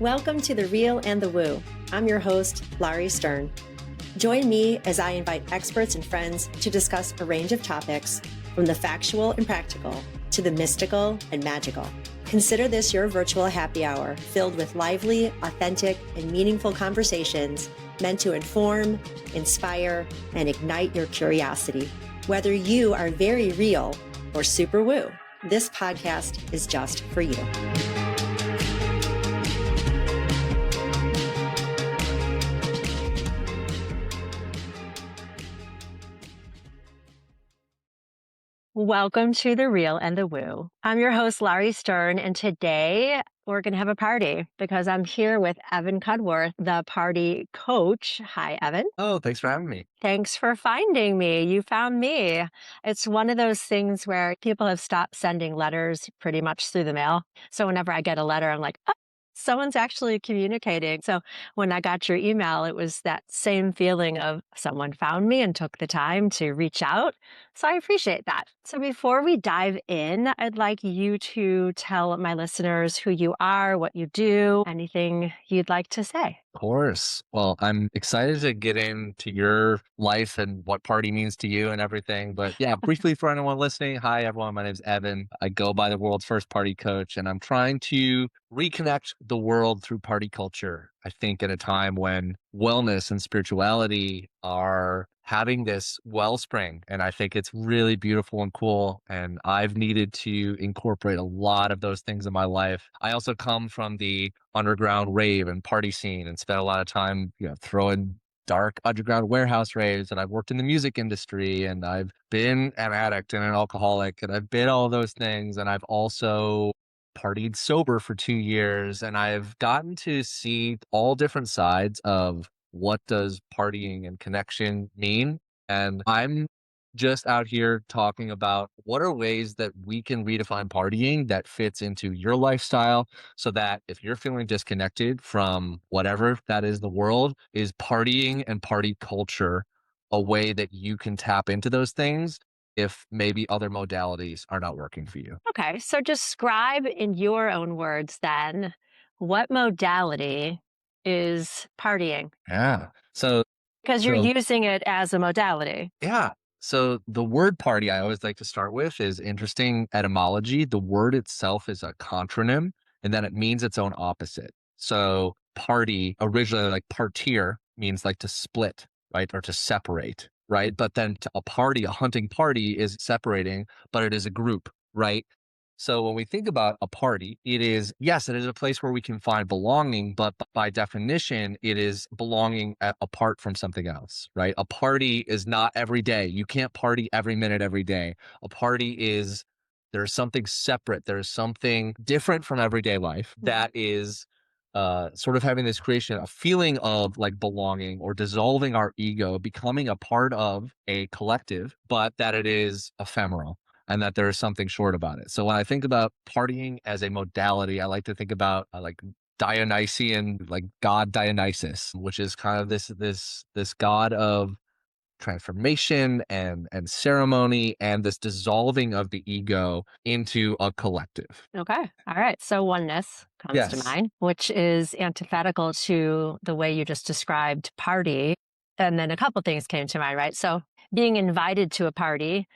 Welcome to The Real and the Woo. I'm your host, Laurie Stern. Join me as I invite experts and friends to discuss a range of topics, from the factual and practical to the mystical and magical. Consider this your virtual happy hour filled with lively, authentic, and meaningful conversations meant to inform, inspire, and ignite your curiosity. Whether you are very real or super woo, this podcast is just for you. Welcome to The Real and the Woo. I'm your host, Laurie Stern, and today we're going to have a party because I'm here with Evan Cudworth, the party coach. Hi, Evan. Oh, thanks for having me. Thanks for finding me. You found me. It's one of those things where people have stopped sending letters pretty much through the mail. So whenever I get a letter, I'm like, oh, someone's actually communicating. So when I got your email, it was that same feeling of someone found me and took the time to reach out. So I appreciate that. So before we dive in, I'd like you to tell my listeners who you are, what you do, anything you'd like to say. Of course. Well, I'm excited to get into your life and what party means to you and everything. But yeah, briefly for anyone listening, hi everyone, my name is Evan. I go by the world's first party coach, and I'm trying to reconnect the world through party culture. I think at a time when wellness and spirituality are having this wellspring, and I think it's really beautiful and cool. And I've needed to incorporate a lot of those things in my life. I also come from the underground rave and party scene and spent a lot of time, throwing dark underground warehouse raves. And I've worked in the music industry, and I've been an addict and an alcoholic, and I've been all those things. And I've also partied sober for 2 years, and I've gotten to see all different sides of what does partying and connection mean. And I'm just out here talking about what are ways that we can redefine partying that fits into your lifestyle, so that if you're feeling disconnected from whatever that is, the world, is partying and party culture a way that you can tap into those things if maybe other modalities are not working for you. Okay, so describe in your own words then, what modality is partying? Yeah. So Because you're using it as a modality. yeah. So the word party I always like to start with is interesting etymology. The word itself is a contronym, and then it means its own opposite. So party, originally like partir, means like to split, right? Or to separate, right? But then a party, a hunting party, is separating, but it is a group, right? So when we think about a party, it is a place where we can find belonging, but by definition, it is belonging apart from something else, right? A party is not every day. You can't party every minute, every day. A party is, there's something separate. There's something different from everyday life that is sort of having this creation, a feeling of like belonging or dissolving our ego, becoming a part of a collective, but that it is ephemeral, and that there is something short about it. So when I think about partying as a modality, I like to think about like Dionysian, like god Dionysus, which is kind of this god of transformation and ceremony, and this dissolving of the ego into a collective. Okay. All right. So oneness comes to mind, which is antithetical to the way you just described party. And then a couple things came to mind, right? So being invited to a party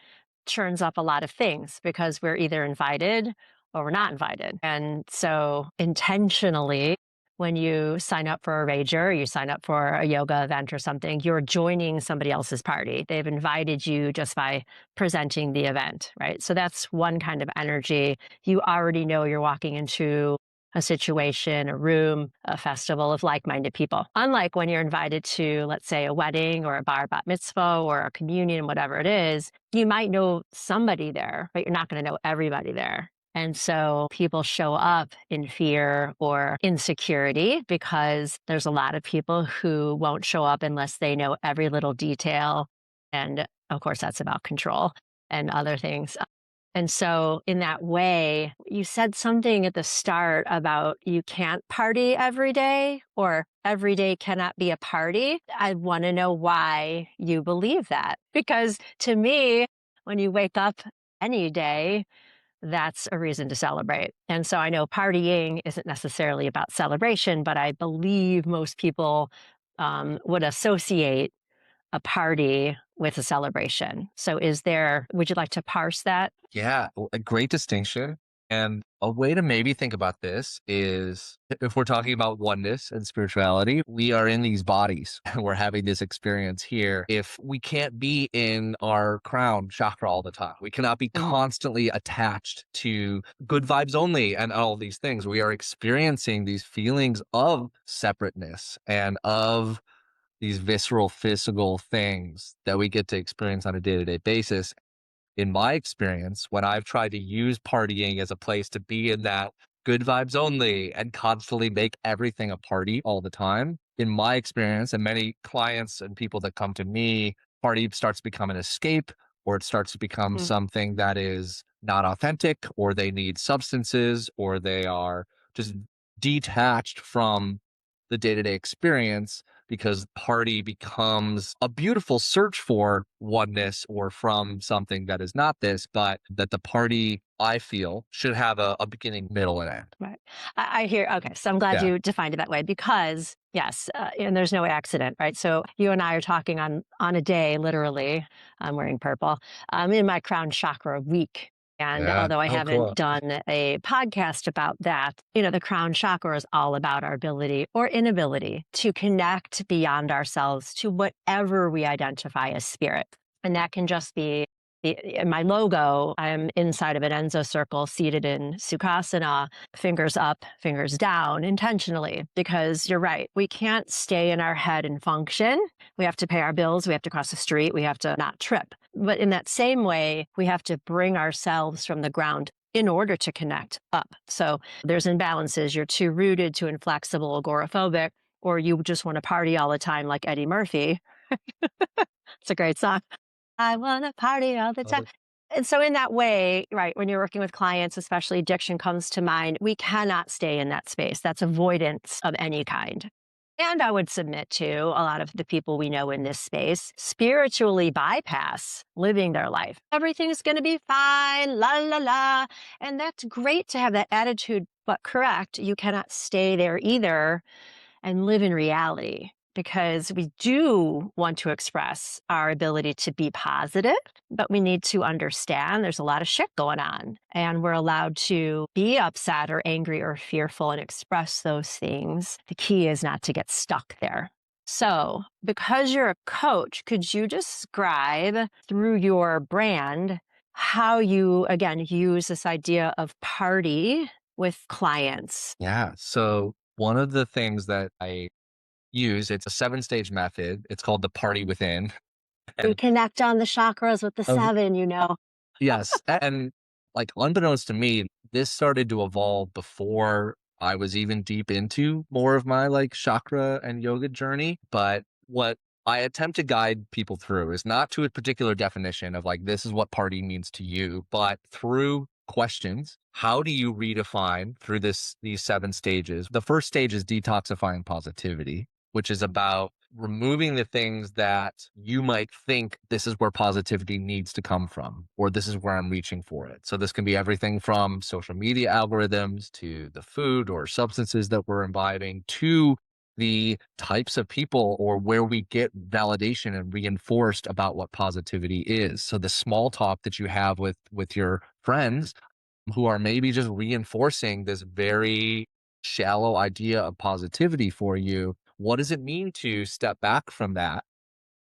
churns up a lot of things because we're either invited or we're not invited. And so intentionally, when you sign up for a rager, you sign up for a yoga event or something, you're joining somebody else's party. They've invited you just by presenting the event, right? So that's one kind of energy. You already know you're walking into a situation, a room, a festival of like-minded people. Unlike when you're invited to, let's say, a wedding or a bar bat mitzvah or a communion, whatever it is, you might know somebody there, but you're not going to know everybody there. And so people show up in fear or insecurity because there's a lot of people who won't show up unless they know every little detail. And of course, that's about control and other things. And so in that way, you said something at the start about you can't party every day, or every day cannot be a party. I want to know why you believe that. Because to me, when you wake up any day, that's a reason to celebrate. And so I know partying isn't necessarily about celebration, but I believe most people would associate a party with a celebration. So would you like to parse that? Yeah, a great distinction. And a way to maybe think about this is if we're talking about oneness and spirituality, we are in these bodies and we're having this experience here. If we can't be in our crown chakra all the time, we cannot be Mhm. constantly attached to good vibes only and all these things. We are experiencing these feelings of separateness and of these visceral physical things that we get to experience on a day-to-day basis. In my experience, when I've tried to use partying as a place to be in that good vibes only and constantly make everything a party all the time, in my experience, and many clients and people that come to me, party starts to become an escape, or it starts to become Mhm. something that is not authentic, or they need substances, or they are just detached from the day to day experience because party becomes a beautiful search for oneness or from something that is not this, but that the party, I feel, should have a beginning, middle, and end. Right. I hear. Okay. So I'm glad Yeah. you defined it that way because, yes, and there's no accident, right? So you and I are talking on a day, literally. I'm wearing purple. I'm in my crown chakra week. And Yeah. although I Oh, haven't cool. done a podcast about that, the crown chakra is all about our ability or inability to connect beyond ourselves to whatever we identify as spirit. And that can just be in my logo. I'm inside of an Enzo circle seated in Sukhasana, fingers up, fingers down intentionally, because you're right. We can't stay in our head and function. We have to pay our bills. We have to cross the street. We have to not trip. But in that same way, we have to bring ourselves from the ground in order to connect up. So there's imbalances. You're too rooted, too inflexible, agoraphobic, or you just want to party all the time like Eddie Murphy. It's a great song. I wanna party all the time. Oh, And so in that way, right, when you're working with clients, especially addiction comes to mind, we cannot stay in that space. That's avoidance of any kind. And I would submit to a lot of the people we know in this space spiritually bypass living their life. Everything's going to be fine, la la la. And that's great to have that attitude, but correct, you cannot stay there either and live in reality because we do want to express our ability to be positive, but we need to understand there's a lot of shit going on and we're allowed to be upset or angry or fearful and express those things. The key is not to get stuck there. So, because you're a coach, could you describe through your brand how you, again, use this idea of party with clients? yeah. So one of the things that I use, it's a 7 stage method. It's called the party within. We And connect on the chakras with the of 7. yes, and, like, unbeknownst to me, this started to evolve before I was even deep into more of my, like, chakra and yoga journey, but what I attempt to guide people through is not to a particular definition of, like, this is what party means to you, but through questions. How do you redefine through these 7 stages? The first stage is detoxifying positivity, which is about removing the things that you might think this is where positivity needs to come from, or this is where I'm reaching for it. So this can be everything from social media algorithms to the food or substances that we're imbibing to the types of people or where we get validation and reinforced about what positivity is. So the small talk that you have with your friends who are maybe just reinforcing this very shallow idea of positivity for you. What does it mean to step back from that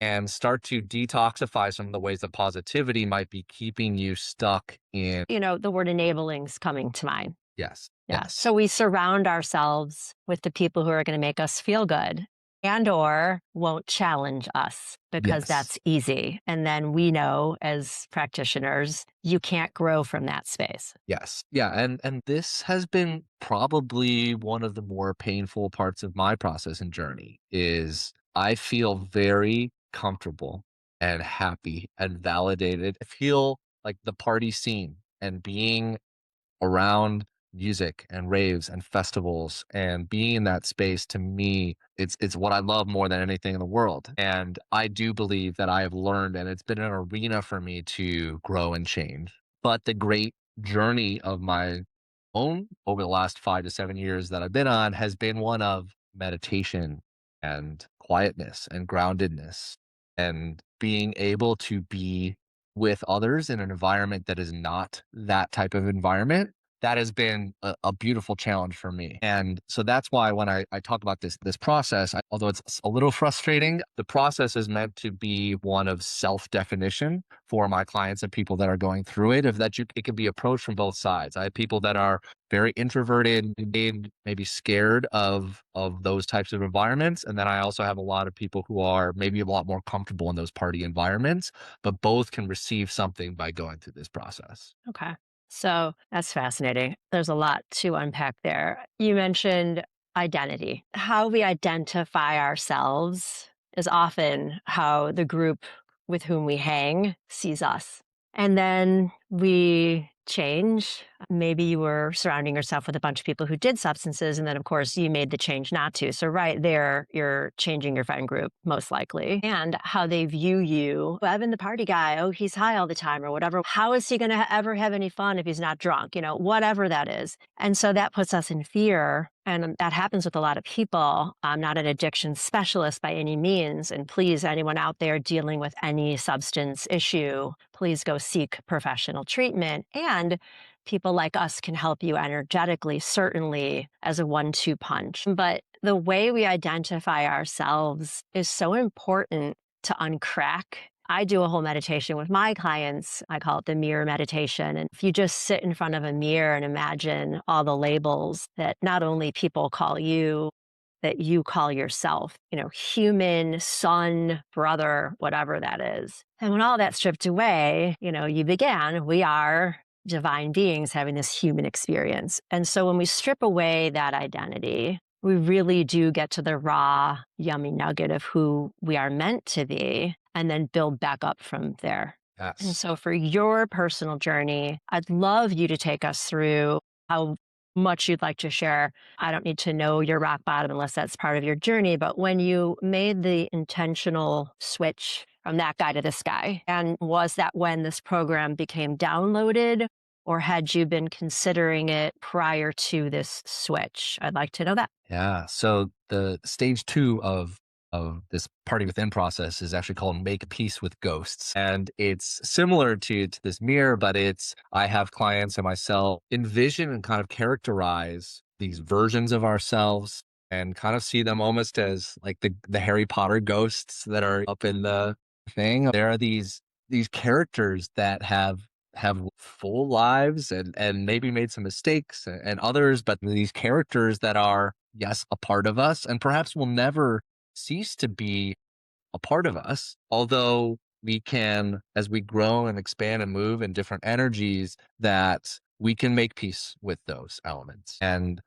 and start to detoxify some of the ways that positivity might be keeping you stuck in? The word enabling's coming to mind. Yes, Yeah. yes, So we surround ourselves with the people who are going to make us feel good and or won't challenge us because yes, that's easy. And then we know as practitioners, you can't grow from that space. yes. Yeah. And this has been probably one of the more painful parts of my process and journey is I feel very comfortable and happy and validated. I feel like the party scene and being around music and raves and festivals and being in that space to me it's what I love more than anything in the world, and I do believe that I have learned and it's been an arena for me to grow and change. But the great journey of my own over the last 5 to 7 years that I've been on has been one of meditation and quietness and groundedness and being able to be with others in an environment that is not that type of environment. That has been a beautiful challenge for me. And so that's why when I talk about this process, although it's a little frustrating, the process is meant to be one of self-definition for my clients and people that are going through it, of that it can be approached from both sides. I have people that are very introverted, maybe scared of those types of environments. And then I also have a lot of people who are maybe a lot more comfortable in those party environments, but both can receive something by going through this process. Okay. So that's fascinating. There's a lot to unpack there. You mentioned identity. How we identify ourselves is often how the group with whom we hang sees us. And then we change. Maybe you were surrounding yourself with a bunch of people who did substances, and then, of course, you made the change not to. So, right there, you're changing your friend group, most likely, and how they view you. Evan, the party guy, oh, he's high all the time, or whatever. How is he going to ever have any fun if he's not drunk? Whatever that is. And so that puts us in fear. And that happens with a lot of people. I'm not an addiction specialist by any means. And please, anyone out there dealing with any substance issue, please go seek professional treatment. And people like us can help you energetically, certainly as a 1-2 punch. But the way we identify ourselves is so important to uncrack. I do a whole meditation with my clients. I call it the mirror meditation. And if you just sit in front of a mirror and imagine all the labels that not only people call you, that you call yourself, human, son, brother, whatever that is. And when all that's stripped away, we are divine beings having this human experience. And so when we strip away that identity, we really do get to the raw, yummy nugget of who we are meant to be and then build back up from there. And Yes. so for your personal journey, I'd love you to take us through how much you'd like to share. I don't need to know your rock bottom unless that's part of your journey, but when you made the intentional switch from that guy to this guy, and was that when this program became downloaded, or had you been considering it prior to this switch? I'd like to know that. Yeah. So the stage two of this party within process is actually called make peace with ghosts. And it's similar to this mirror, but I have clients and myself envision and kind of characterize these versions of ourselves and kind of see them almost as like the Harry Potter ghosts that are up in the thing. There are these characters that have full lives and maybe made some mistakes and others, but these characters that are, yes, a part of us and perhaps will never cease to be a part of us. Although we can, as we grow and expand and move in different energies, that we can make peace with those elements. And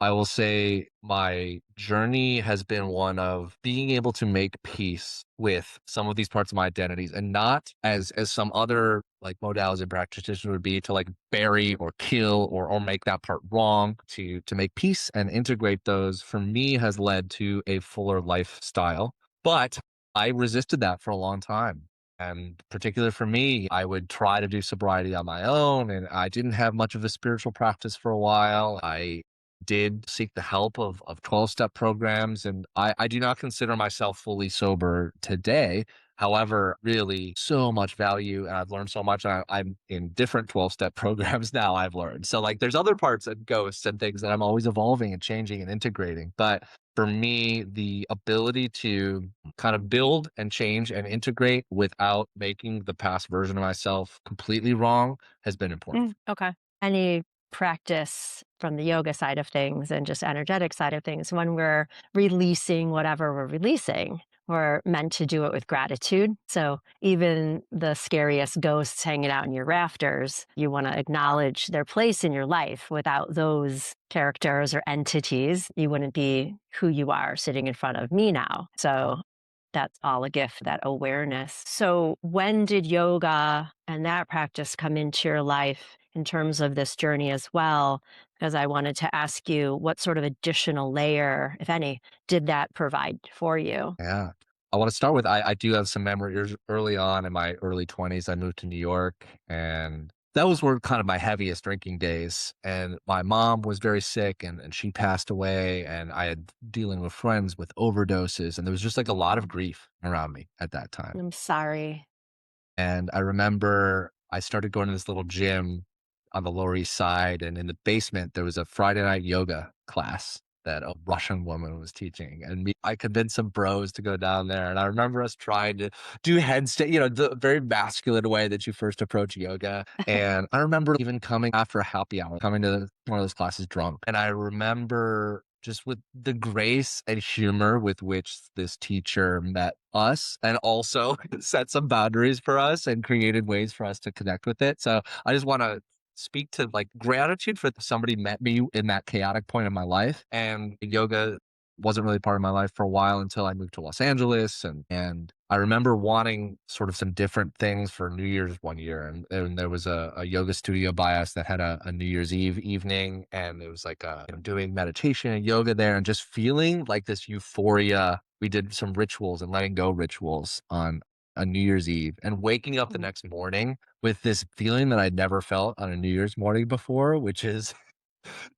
I will say my journey has been one of being able to make peace with some of these parts of my identities, and not as some other like modalities and practitioners would be to like bury or kill or make that part wrong. To make peace and integrate those for me has led to a fuller lifestyle. But I resisted that for a long time. And particularly for me, I would try to do sobriety on my own, and I didn't have much of a spiritual practice for a while. I did seek the help of 12-step programs, and I do not consider myself fully sober today. However, really so much value, and I've learned so much. I'm in different 12-step programs now. I've learned so like there's other parts and ghosts and things that I'm always evolving and changing and integrating. But for me, the ability to kind of build and change and integrate without making the past version of myself completely wrong has been important. Okay. Any practice from the yoga side of things and just energetic side of things, when we're releasing whatever we're releasing, we're meant to do it with gratitude. So even the scariest ghosts hanging out in your rafters, you want to acknowledge their place in your life. Without those characters or entities, you wouldn't be who you are sitting in front of me now. So that's all a gift, that awareness. So when did yoga and that practice come into your life in terms of this journey as well? Because I wanted to ask you, what sort of additional layer, if any, did that provide for you? Yeah. I want to start with I do have some memories early on in my early 20s. I moved to New York and that was were kind of my heaviest drinking days. And my mom was very sick and she passed away. And I had dealing with friends with overdoses. And there was just like a lot of Oh, grief around me at that time. I'm sorry. And I remember I started going to this little gym on the Lower East Side, and in the basement, there was a Friday night yoga class that a Russian woman was teaching. And I convinced some bros to go down there. And I remember us trying to do headstand, the very masculine way that you first approach yoga. And I remember even coming after a happy hour, coming to one of those classes drunk. And I remember just with the grace and humor with which this teacher met us and also set some boundaries for us and created ways for us to connect with it. So I just want to speak to like gratitude for somebody met me in that chaotic point in my life. And yoga wasn't really part of my life for a while until I moved to Los Angeles. And I remember wanting sort of some different things for New Year's one year. And there was a yoga studio by us that had a New Year's Eve evening. And it was like doing meditation and yoga there and just feeling like this euphoria. We did some rituals and letting go rituals on a New Year's Eve and waking up the Mm. next morning with this feeling that I'd never felt on a New Year's morning before, which is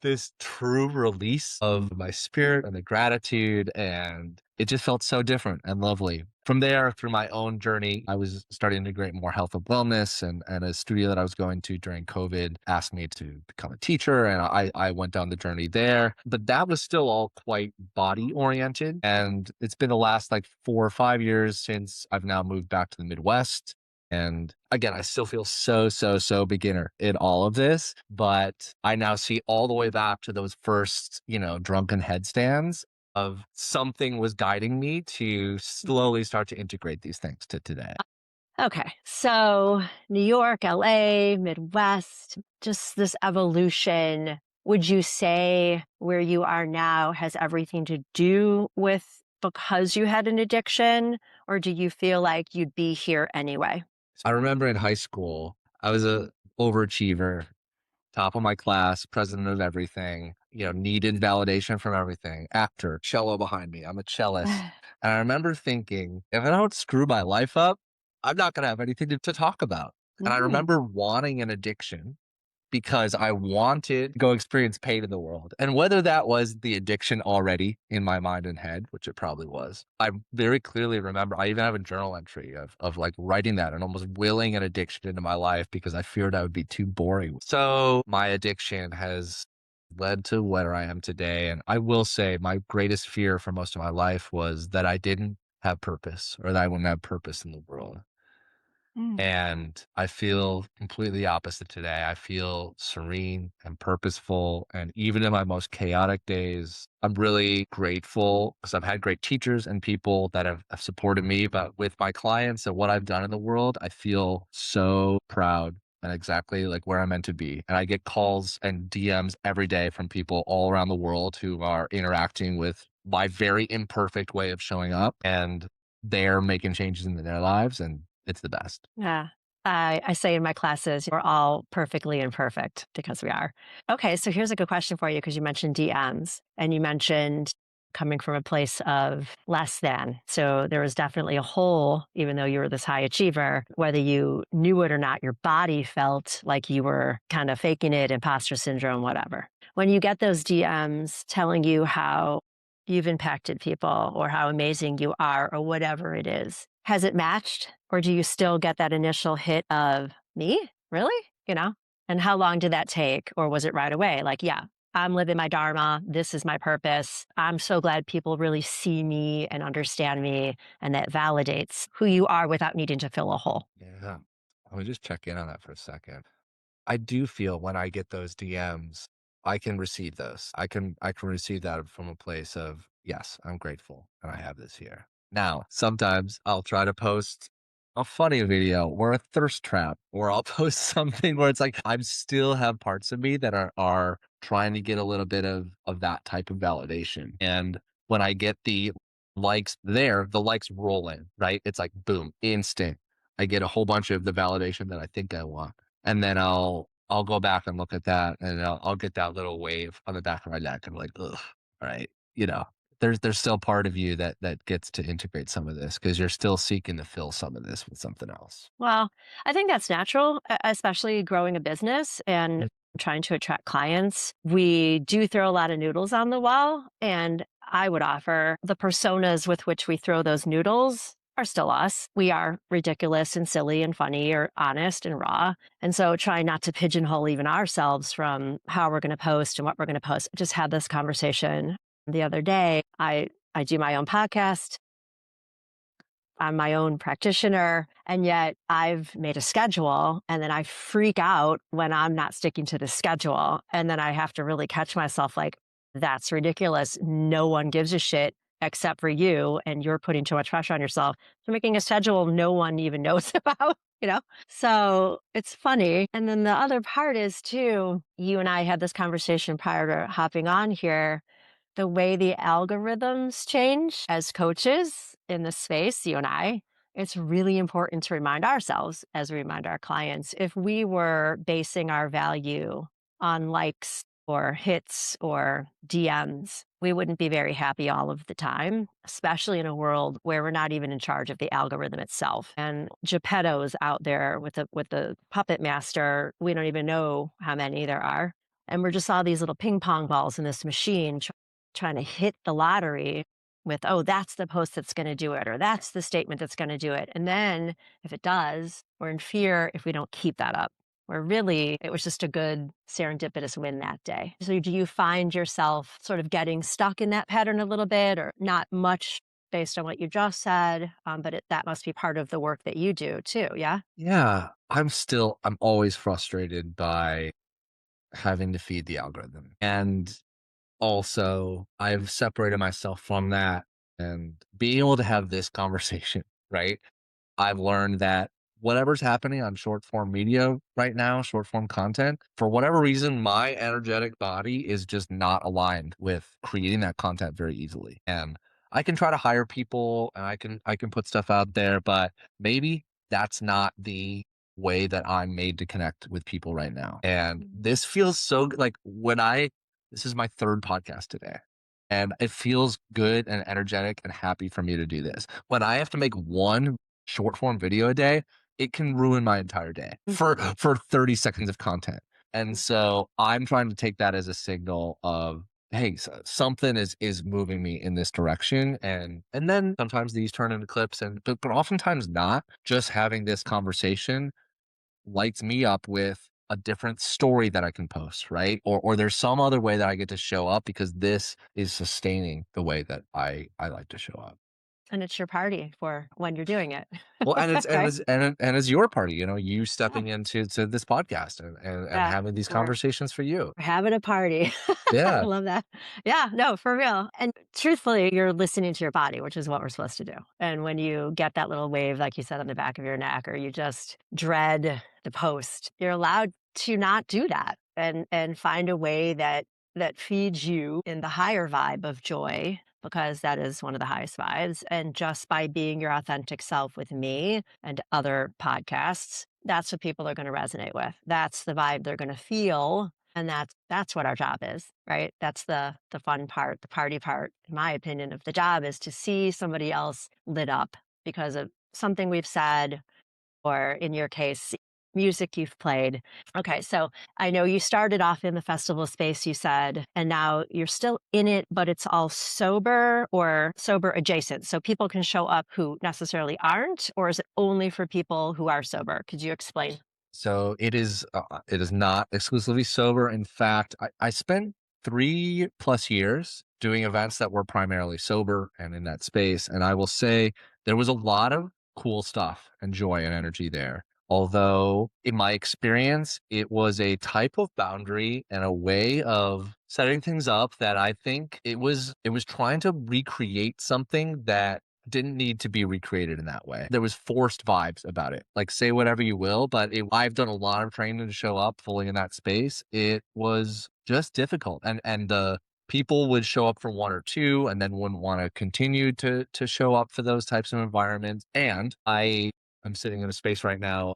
this true release of my spirit and the gratitude. And it just felt so different and lovely. From there, through my own journey, I was starting to integrate more health and wellness. And a studio that I was going to during COVID asked me to become a teacher. And I went down the journey there. But that was still all quite body oriented. And it's been the last like 4 or 5 years since I've now moved back to the Midwest. And again, I still feel so, so, so beginner in all of this, but I now see all the way back to those first, drunken headstands of something was guiding me to slowly start to integrate these things to today. Okay. So, New York, LA, Midwest, just this evolution. Would you say where you are now has everything to do with because you had an addiction, or do you feel like you'd be here anyway? I remember in high school, I was a overachiever, top of my class, president of everything, needed validation from everything. Actor, cello behind me. I'm a cellist. And I remember thinking, if I don't screw my life up, I'm not going to have anything to talk about. And I Mm, remember wanting an addiction because I wanted to go experience pain in the world. And whether that was the addiction already in my mind and head, which it probably was, I very clearly remember I even have a journal entry of like writing that and almost willing an addiction into my life because I feared I would be too boring. So my addiction has led to where I am today. And I will say my greatest fear for most of my life was that I didn't have purpose or that I wouldn't have purpose in the world. mm. And I feel completely opposite today. I feel serene and purposeful. And even in my most chaotic days, I'm really grateful because I've had great teachers and people that have supported me. But with my clients and what I've done in the world, I feel so proud and exactly like where I'm meant to be. And I get calls and DMs every day from people all around the world who are interacting with my very imperfect way of showing up. And they're making changes in their lives. And it's the best. Yeah. I say in my classes, we're all perfectly imperfect because we are. Okay, so here's a good question for you because you mentioned DMs and you mentioned coming from a place of less than. So there was definitely a hole, even though you were this high achiever, whether you knew it or not, your body felt like you were kind of faking it, imposter syndrome, whatever. When you get those DMs telling you how you've impacted people or how amazing you are or whatever it is, has it matched? Or do you still get that initial hit of me? Really? And how long did that take? Or was it right away? Like, yeah, I'm living my dharma. This is my purpose. I'm so glad people really see me and understand me. And that validates who you are without needing to fill a hole. Yeah. Let me just check in on that for a second. I do feel when I get those DMs, I can receive those. I can receive that from a place of, yes, I'm grateful and I have this here. Now, sometimes I'll try to post a funny video or a thirst trap, or I'll post something where it's like I still have parts of me that are trying to get a little bit of that type of validation. And when I get the likes there, the likes roll in, right? It's like boom, instant. I get a whole bunch of the validation that I think I want. And then I'll go back and look at that and I'll get that little wave on the back of my neck. I'm like, ugh, all right, there's still part of you that gets to integrate some of this because you're still seeking to fill some of this with something else. Well, I think that's natural, especially growing a business and Mm. trying to attract clients. We do throw a lot of noodles on the wall, and I would offer the personas with which we throw those noodles are still us. We are ridiculous and silly and funny or honest and raw. And so trying not to pigeonhole even ourselves from how we're going to post and what we're going to post. I just had this conversation the other day. I do my own podcast. I'm my own practitioner, and yet I've made a schedule, and then I freak out when I'm not sticking to the schedule. And then I have to really catch myself like, that's ridiculous. No one gives a shit except for you, and you're putting too much pressure on yourself. You're making a schedule no one even knows about, you know? So it's funny. And then the other part is too, you and I had this conversation prior to hopping on here, the way the algorithms change as coaches in this space, you and I, it's really important to remind ourselves as we remind our clients if we were basing our value on likes or hits or DMs, we wouldn't be very happy all of the time, especially in a world where we're not even in charge of the algorithm itself. And Geppetto's out there with the puppet master. We don't even know how many there are. And we're just all these little ping pong balls in this machine trying to hit the lottery with, oh, that's the post that's going to do it, or that's the statement that's going to do it. And then if it does, we're in fear if we don't keep that up. Where really it was just a good serendipitous win that day. So do you find yourself sort of getting stuck in that pattern a little bit, or not much based on what you just said? But that must be part of the work that you do too. Yeah. Yeah, I'm always frustrated by having to feed the algorithm. And also, I've separated myself from that and being able to have this conversation, right? I've learned that whatever's happening on short form media right now, short form content, for whatever reason, my energetic body is just not aligned with creating that content very easily. And I can try to hire people and I can put stuff out there, but maybe that's not the way that I'm made to connect with people right now. And Mhm. this feels so like this is my third podcast today. And it feels good and energetic and happy for me to do this. When I have to make one short form video a day, it can ruin my entire day for 30 seconds of content. And so I'm trying to take that as a signal of, hey, something is moving me in this direction. And then sometimes these turn into clips but oftentimes not. Just having this conversation lights me up with a different story that I can post, right? Or there's some other way that I get to show up because this is sustaining the way that I like to show up. And it's your party for when you're doing it. Well, and it's and Right. it's and it's your party, you Yeah. stepping into this podcast and Yeah. having these We're conversations for you. We're having a party. I Yeah. love that. Yeah, no, for real. And truthfully, you're listening to your body, which is what we're supposed to do. And when you get that little wave, like you said, on the back of your neck, or you just dread the post, you're allowed to not do that and find a way that feeds you in the higher vibe of joy, because that is one of the highest vibes. And just by being your authentic self with me and other podcasts, that's what people are going to resonate with. That's the vibe they're going to feel, and that's what our job is, right? That's the fun part, the party part, in my opinion, of the job, is to see somebody else lit up because of something we've said, or in your case, music you've played. Okay, so I know you started off in the festival space, you said, and now you're still in it, but it's all sober or sober adjacent. So people can show up who necessarily aren't, or is it only for people who are sober? Could you explain? So it is not exclusively sober. In fact, I spent 3+ years doing events that were primarily sober and in that space. And I will say there was a lot of cool stuff and joy and energy there. Although in my experience, it was a type of boundary and a way of setting things up that I think it was trying to recreate something that didn't need to be recreated in that way. There was forced vibes about it. Like, say whatever you will, but I've done a lot of training to show up fully in that space. It was just difficult, and the people would show up for one or two, and then wouldn't want to continue to show up for those types of environments. And I'm sitting in a space right now.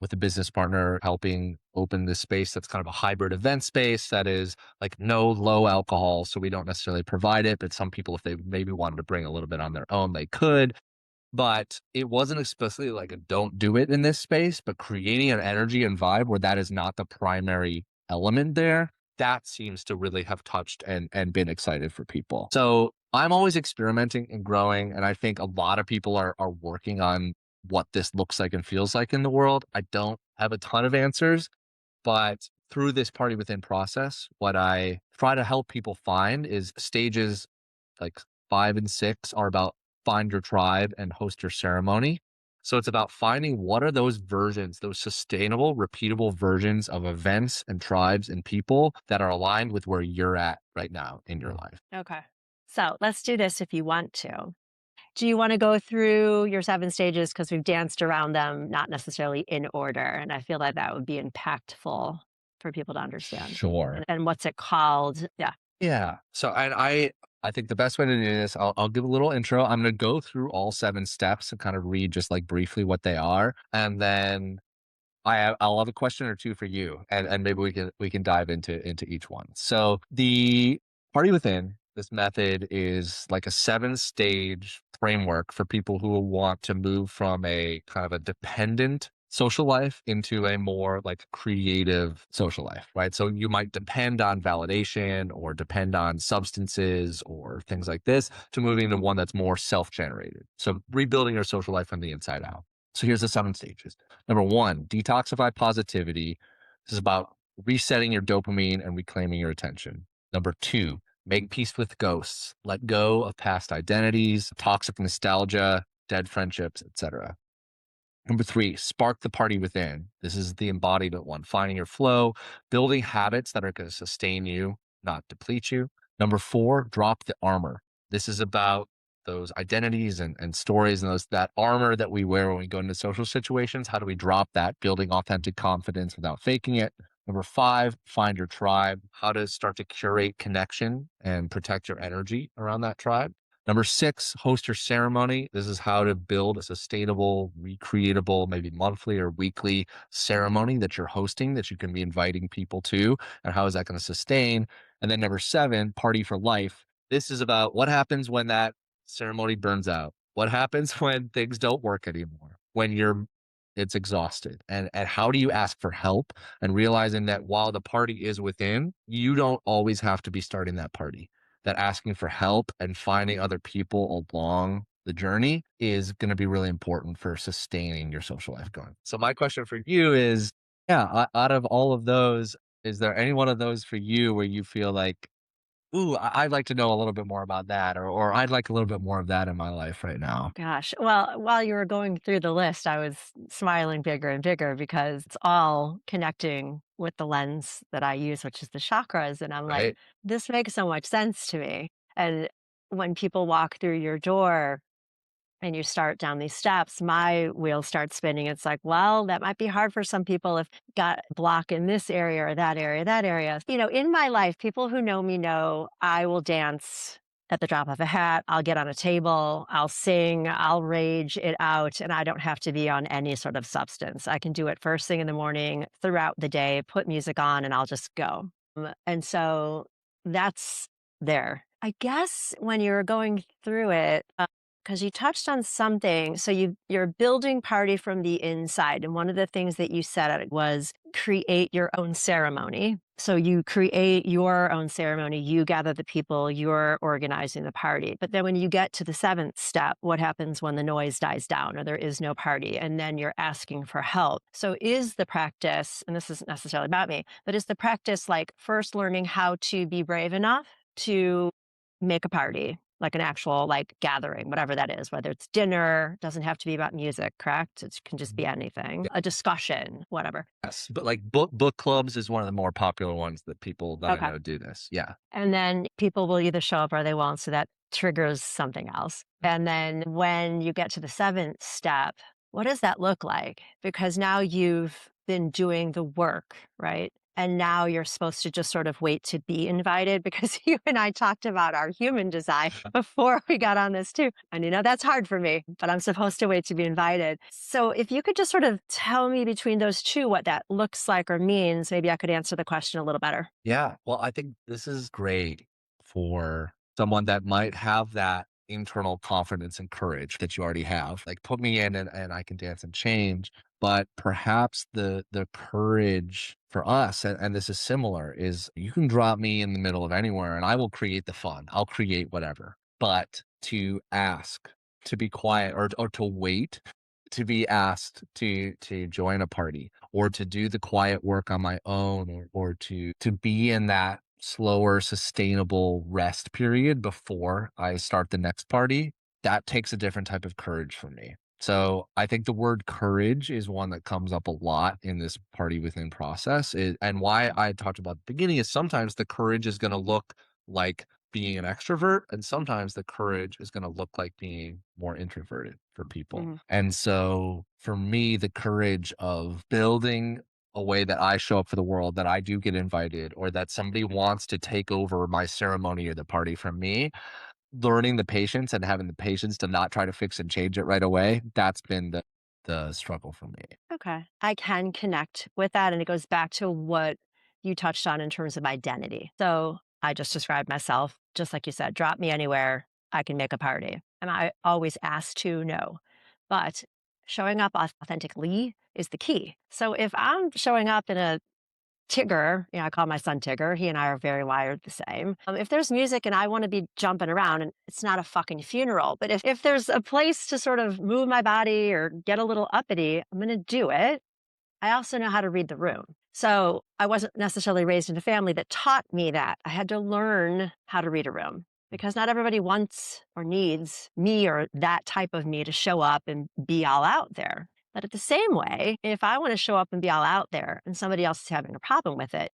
with a business partner helping open this space that's kind of a hybrid event space that is like no low alcohol. So we don't necessarily provide it, but some people, if they maybe wanted to bring a little bit on their own, they could. But it wasn't explicitly like a don't do it in this space, but creating an energy and vibe where that is not the primary element there, that seems to really have touched and been excited for people. So I'm always experimenting and growing. And I think a lot of people are working on what this looks like and feels like in the world. I don't have a ton of answers, but through this party within process, what I try to help people find is stages like 5 and 6 are about find your tribe and host your ceremony. So it's about finding what are those versions, those sustainable, repeatable versions of events and tribes and people that are aligned with where you're at right now in your life. Okay. So let's do this if you want to. Do you want to go through your 7 stages? Because we've danced around them, not necessarily in order. And I feel like that would be impactful for people to understand. Sure. And what's it called? Yeah. Yeah. So I think the best way to do this, I'll give a little intro. I'm going to go through all 7 steps and kind of read just like briefly what they are, and then I'll have a question or two for you, and maybe we can dive into each one. So the party within this method is like a 7 stage framework for people who want to move from a kind of a dependent social life into a more like creative social life, right? So you might depend on validation or depend on substances or things like this to moving to one that's more self-generated. So rebuilding your social life from the inside out. So here's the 7 stages. Number one, detoxify positivity. This is about resetting your dopamine and reclaiming your attention. Number two, make peace with ghosts. Let go of past identities, toxic nostalgia, dead friendships, etc. Number three, spark the party within. This is the embodiment one, finding your flow, building habits that are going to sustain you, not deplete you. Number four, drop the armor. This is about those identities and stories and those that armor that we wear when we go into social situations. How do we drop that, building authentic confidence without faking it? Number five, find your tribe, how to start to curate connection and protect your energy around that tribe. Number six, host your ceremony. This is how to build a sustainable, recreatable, maybe monthly or weekly ceremony that you're hosting that you can be inviting people to. And how is that going to sustain? And then number seven, party for life. This is about what happens when that ceremony burns out. What happens when things don't work anymore? When it's exhausted. And how do you ask for help and realizing that while the party is within, you don't always have to be starting that party, that asking for help and finding other people along the journey is going to be really important for sustaining your social life going. So my question for you is, yeah, out of all of those, is there any one of those for you where you feel like, ooh, I'd like to know a little bit more about that, or I'd like a little bit more of that in my life right now? Gosh. Well, while you were going through the list, I was smiling bigger and bigger because it's all connecting with the lens that I use, which is the chakras. And I'm like, Right? this makes so much sense to me. And when people walk through your door, and you start down these steps, my wheels start spinning. It's like, well, that might be hard for some people if got a block in this area or that area, that area. In my life, people who know me know I will dance at the drop of a hat. I'll get on a table, I'll sing, I'll rage it out, and I don't have to be on any sort of substance. I can do it first thing in the morning, throughout the day, put music on, and I'll just go. And so that's there. I guess when you're going through it, because you touched on something. So you're building party from the inside. And one of the things that you said was create your own ceremony. So you create your own ceremony, you gather the people, you're organizing the party. But then when you get to the 7th step, what happens when the noise dies down or there is no party? And then you're asking for help. So is the practice, and this isn't necessarily about me, but is the practice like first learning how to be brave enough to make a party, like an actual like gathering, whatever that is, whether it's dinner, doesn't have to be about music, correct? It can just be anything, Yeah. a discussion, whatever. Yes, but like book clubs is one of the more popular ones that people that I Okay. know do this. Yeah. And then people will either show up or they won't. So that triggers something else. And then when you get to the 7th step, what does that look like? Because now you've been doing the work, right? And now you're supposed to just sort of wait to be invited because you and I talked about our human design before we got on this too. And that's hard for me, but I'm supposed to wait to be invited. So if you could just sort of tell me between those two what that looks like or means, maybe I could answer the question a little better. Yeah. Well, I think this is great for someone that might have that internal confidence and courage that you already have. Like put me in and I can dance and change. But perhaps the courage for us, and this is similar, is you can drop me in the middle of anywhere and I will create the fun. I'll create whatever. But to ask, to be quiet or to wait to be asked to join a party or to do the quiet work on my own or to be in that slower sustainable rest period before I start the next party, that takes a different type of courage for me. So I think the word courage is one that comes up a lot in this party within process. And why I talked about at the beginning is sometimes the courage is going to look like being an extrovert, and sometimes the courage is going to look like being more introverted for people. Mhm. And so for me, the courage of building a way that I show up for the world, that I do get invited, or that somebody wants to take over my ceremony or the party from me, learning the patience and having the patience to not try to fix and change it right away, that's been the struggle for me. Okay. I can connect with that. And it goes back to what you touched on in terms of identity. So I just described myself, just like you said, drop me anywhere, I can make a party. And I always ask to know. But showing up authentically is the key. So if I'm showing up in a Tigger, I call my son Tigger. He and I are very wired the same. If there's music and I want to be jumping around, and it's not a fucking funeral, but if there's a place to sort of move my body or get a little uppity, I'm going to do it. I also know how to read the room. So I wasn't necessarily raised in a family that taught me that. I had to learn how to read a room because not everybody wants or needs me or that type of me to show up and be all out there. But at the same way, if I want to show up and be all out there and somebody else is having a problem with it,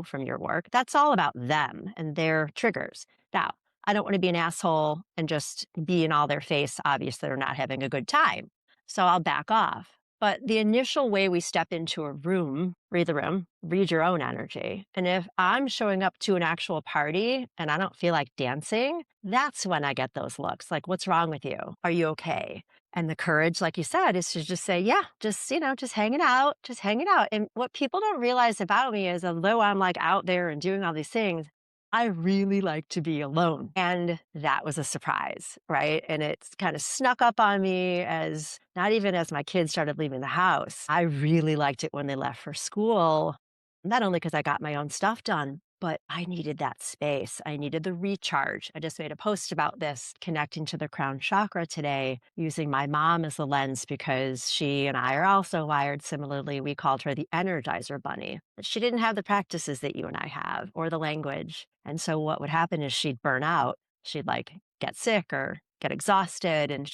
from your work, that's all about them and their triggers. Now, I don't want to be an asshole and just be in all their face, obvious they're not having a good time. So I'll back off. But the initial way we step into a room, read the room, read your own energy. And if I'm showing up to an actual party and I don't feel like dancing, that's when I get those looks like, what's wrong with you? Are you okay? And the courage, like you said, is to just say, yeah, just hanging out, just hanging out. And what people don't realize about me is although I'm like out there and doing all these things, I really like to be alone. And that was a surprise, right? And it's kind of snuck up on me as not even as my kids started leaving the house. I really liked it when they left for school, not only because I got my own stuff done, but I needed that space. I needed the recharge. I just made a post about this connecting to the crown chakra today, using my mom as the lens because she and I are also wired similarly. We called her the Energizer Bunny. She didn't have the practices that you and I have or the language. And so what would happen is she'd burn out. She'd like get sick or get exhausted. And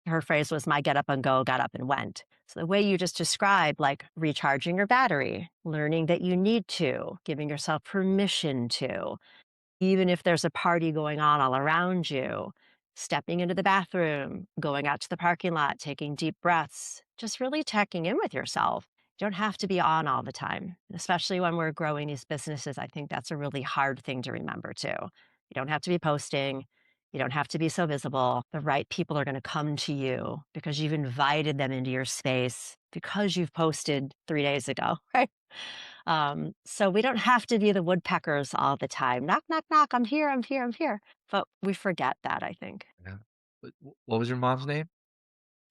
her phrase was, my get up and go, got up and went. So the way you just described, like recharging your battery, learning that you need to, giving yourself permission to, even if there's a party going on all around you, stepping into the bathroom, going out to the parking lot, taking deep breaths, just really checking in with yourself. You don't have to be on all the time, especially when we're growing these businesses. I think that's a really hard thing to remember too. You don't have to be posting. You don't have to be so visible. The right people are going to come to you because you've invited them into your space because you've posted 3 days ago, right? So we don't have to be the woodpeckers all the time. Knock, knock, knock. I'm here. I'm here. I'm here. But we forget that, I think. Yeah. What was your mom's name?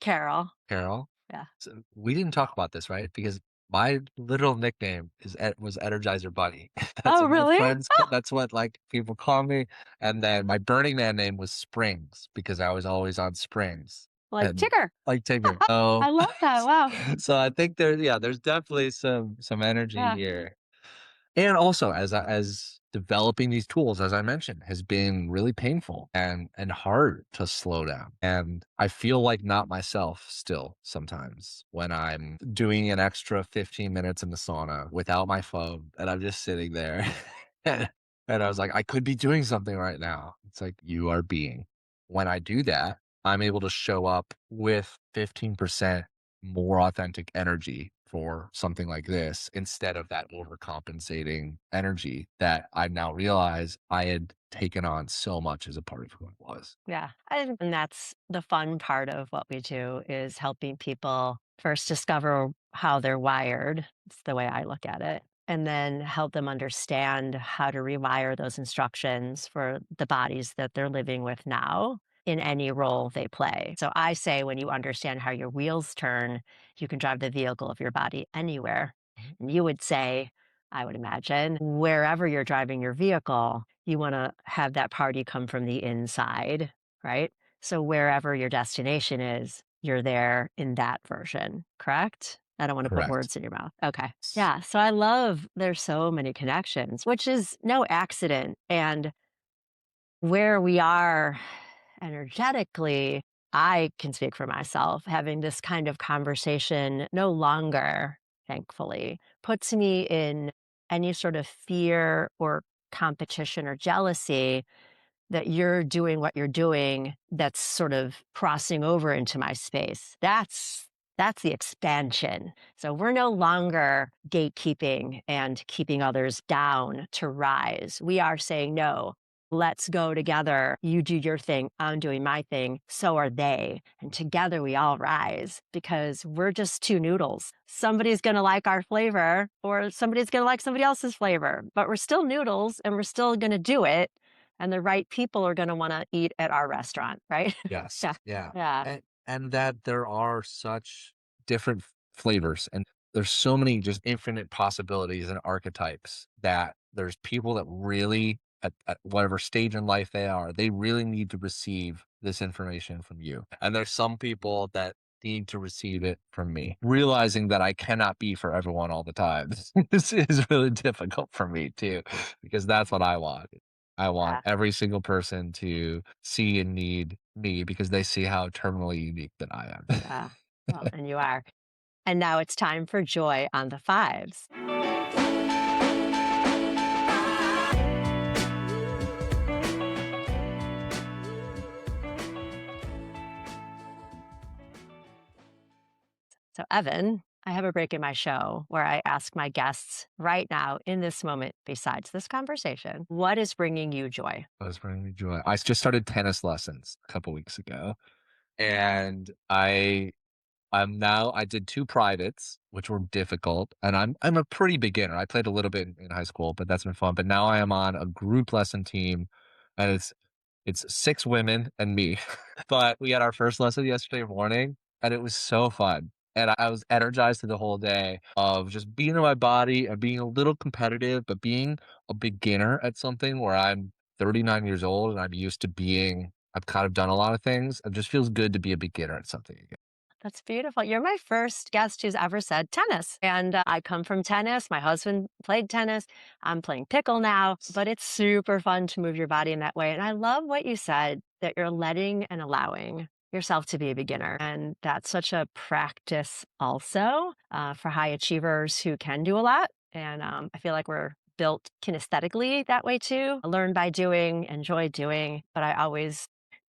Carol. Carol? Yeah. So we didn't talk about this, right? Because my literal nickname was Energizer Bunny. That's Oh, what my really? friends that's what, like, people call me, and then my Burning Man name was Springs because I was always on Springs, Like and Tigger. like Tigger. So I love that. Wow. so I think there's definitely some energy Yeah. here. And also as developing these tools, as I mentioned, has been really painful and hard to slow down. And I feel like not myself still sometimes when I'm doing an extra 15 minutes in the sauna without my phone and I'm just sitting there. And I was like, I could be doing something right now. It's like you are being. When I do that, I'm able to show up with 15% more authentic energy for something like this instead of that overcompensating energy that I now realize I had taken on so much as a part of who I was. Yeah. And that's the fun part of what we do is helping people first discover how they're wired. It's the way I look at it. And then help them understand how to rewire those instructions for the bodies that they're living with now in any role they play. So I say when you understand how your wheels turn, you can drive the vehicle of your body anywhere. Mhm. And you would say, I would imagine, wherever you're driving your vehicle, you want to have that party come from the inside, right? So wherever your destination is, you're there in that version, correct? I don't want to put Correct. words in your mouth. Okay. Yeah. So I love there's so many connections, which is no accident. And where we are energetically, I can speak for myself, having this kind of conversation no longer, thankfully, puts me in any sort of fear or competition or jealousy that you're doing what you're doing that's sort of crossing over into my space. That's the expansion. So we're no longer gatekeeping and keeping others down to rise. We are saying, no, let's go together. You do your thing. I'm doing my thing. So are they. And together we all rise because we're just two noodles. Somebody's going to like our flavor or somebody's going to like somebody else's flavor, but we're still noodles and we're still going to do it, and the right people are gonna wanna eat at our restaurant, right? Yes. Yeah. Yeah. Yeah. And that there are such different flavors and there's so many just infinite possibilities and archetypes that there's people that really at whatever stage in life they are, they really need to receive this information from you. And there's some people that need to receive it from me. Realizing that I cannot be for everyone all the time. This is really difficult for me too, because that's what I want. I want Yeah. every single person to see and need me because they see how terminally unique that I Yeah. am. Well, and you are. And now it's time for joy on the fives. So, Evan, I have a break in my show where I ask my guests right now in this moment, besides this conversation, what is bringing you joy? That was bringing me joy. I just started tennis lessons a couple weeks ago, and I did 2 privates, which were difficult, and I'm a pretty beginner. I played a little bit in high school, but that's been fun, but now I am on a group lesson team, and it's 6 women and me. But we had our first lesson yesterday morning, and it was so fun, and I was energized through the whole day of just being in my body and being a little competitive, but being a beginner at something where I'm 39 years old and I'm used to being I've kind of done a lot of things. It just feels good to be a beginner at something again. That's beautiful. You're my first guest who's ever said tennis. And I come from tennis. My husband played tennis. I'm playing pickle now, but it's super fun to move your body in that way. And I love what you said that you're letting and allowing yourself to be a beginner. And that's such a practice also for high achievers who can do a lot. And I feel like we're built kinesthetically that way too. Learn by doing, enjoy doing, but I always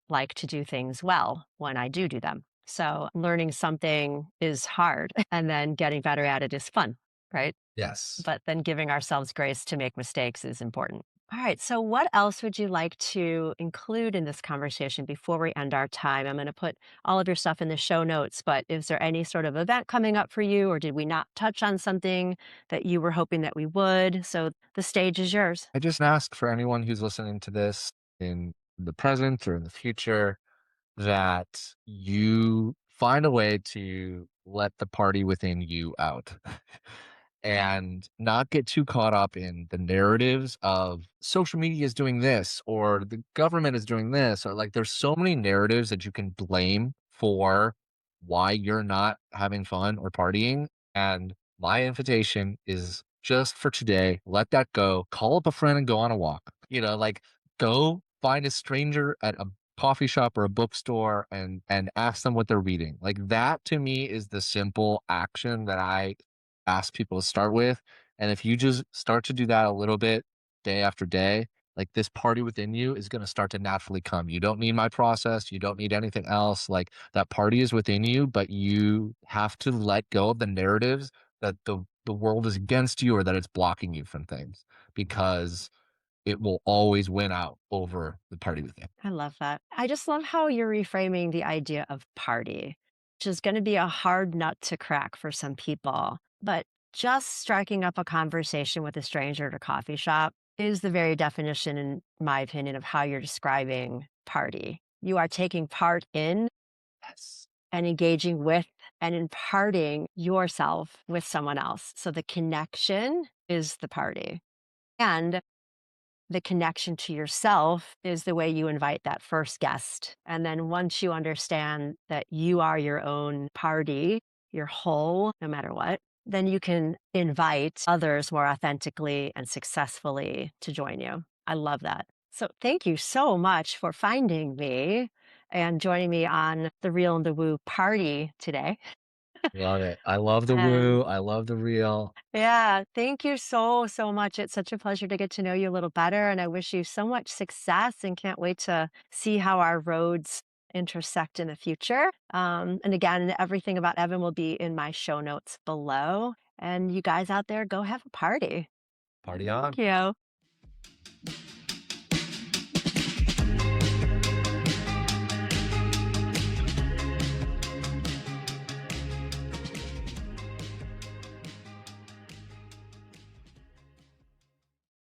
like to do things well when I do them. So learning something is hard and then getting better at it is fun, right? Yes. But then giving ourselves grace to make mistakes is important. All right. So, what else would you like to include in this conversation before we end our time? I'm going to put all of your stuff in the show notes, but is there any sort of event coming up for you, or did we not touch on something that you were hoping that we would? So, the stage is yours. I just ask for anyone who's listening to this in the present or in the future that you find a way to let the party within you out and not get too caught up in the narratives of social media is doing this or the government is doing this or like there's so many narratives that you can blame for why you're not having fun or partying. And my invitation is just for today, let that go, call up a friend and go on a walk, like go find a stranger at a coffee shop or a bookstore and ask them what they're reading. Like that to me is the simple action that I ask people to start with. And if you just start to do that a little bit day after day, like this party within you is going to start to naturally come. You don't need my process. You don't need anything else. Like that party is within you, but you have to let go of the narratives that the world is against you or that it's blocking you from things because it will always win out over the party with you. I love that. I just love how you're reframing the idea of party, which is going to be a hard nut to crack for some people. But just striking up a conversation with a stranger at a coffee shop is the very definition, in my opinion, of how you're describing party. You are taking part in Yes. and engaging with and imparting yourself with someone else. So the connection is the party. And the connection to yourself is the way you invite that first guest. And then once you understand that you are your own party, you're whole no matter what, then you can invite others more authentically and successfully to join you. I love that. So thank you so much for finding me and joining me on the Real and the Woo party today. Love it. I love the woo. And I love the real. yeah, thank you so, so much. It's such a pleasure to get to know you a little better, and I wish you so much success and can't wait to see how our roads intersect in the future. And again, everything about Evan will be in my show notes below. And you guys out there, go have a party. Party Thank on. you.